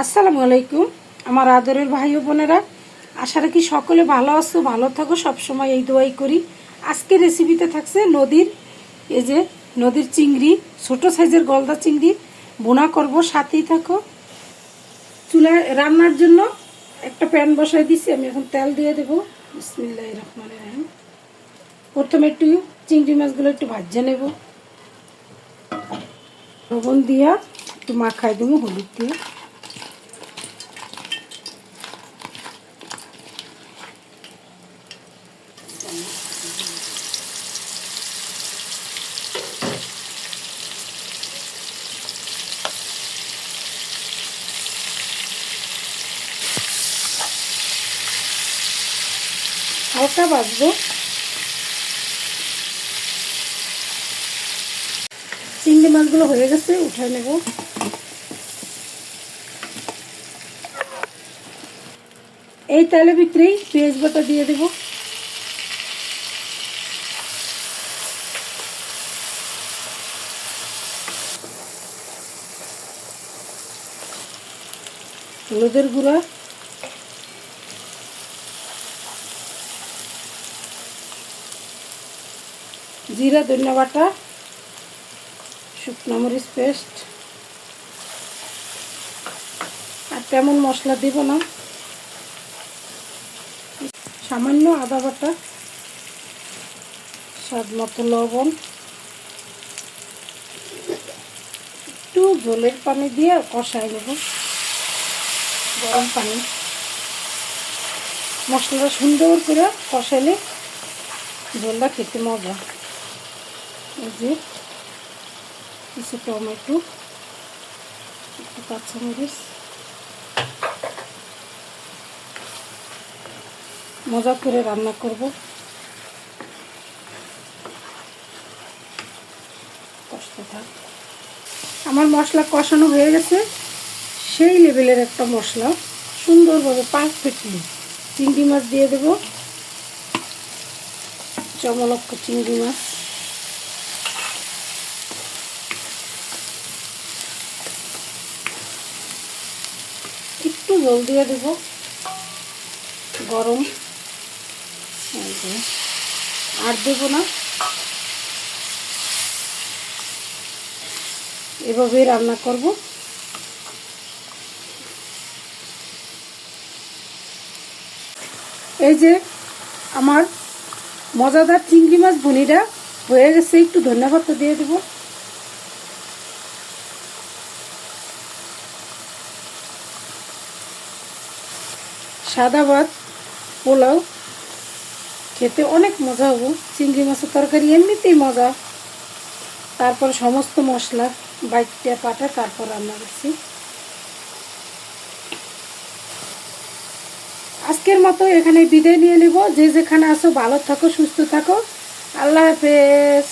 আসসালামু আলাইকুম আমার আদরের ভাই ও বোনেরা, আশা রাখি সকলে ভালো আছো, ভালো থাকো, সবসময় এই দোয়াই করি। আজকে রেসিপিতে থাকছে নদীর চিংড়ি, ছোট সাইজের গলদা চিংড়ি বোনা করব, সাথেই থাকো। চুলায় রান্নার জন্য একটা প্যান বসাই দিছি, আমি এখন তেল দিয়ে দেবো। বিসমিল্লাহির রহমানির রহিম। প্রথমে একটু চিংড়ি মাছগুলো একটু ভাজে নেব, লবণ দিয়া একটু মাখাই দেবো, হলুদ দিয়ে। হালকা ভাজবো। চিংড়ি মাছগুলো হয়ে গেছে, উঠায় নেব। এই তেলের ভিতরেই পেঁয়াজ বাটা দিয়ে দেব। হলুদের গুঁড়া, জিরা ধনিয়া বাটা, শুকনো মরিচ পেস্ট, আর তেমন মশলা দেব না। সামান্য আদা বাটা, স্বাদ মতো লবণ, একটু ঝোলের পানি দিয়ে কষাই নেব, গরম পানি। মশলাটা সুন্দর করে কষালে ঝোলটা খেতে মজা। এই যে কিছু টমেটো, একটু কাঁচামরিচ, মজা করে রান্না করব। কষতে থাক। আমার মশলা কষানো হয়ে গেছে, সেই লেভেলের একটা মশলা সুন্দরভাবে পারফেক্টলি চিংড়ি মাছ দিয়ে দেব। চমলক্ষ চিংড়ি মাছ, একটু জল দিয়ে দেব, গরম। আর দেব না, এভাবেই রান্না করব। এই যে আমার মজাদার চিংড়ি মাছ ভুনিটা হয়ে গেছে, একটু ধন্যবাদ দিয়ে দেব। সাদা ভাত, পোলাও খেতে অনেক মজা হবো। চিংড়ি মাছের তরকারি এমনিতেই মজা, তারপর সমস্ত মশলা বাইটে পাটা তারপর রান্না করছি। আজকের মতো এখানে বিদায় নিয়ে নেব। যে যেখানে আসো ভালো থাকো, সুস্থ থাকো। আল্লাহ হাফেজ।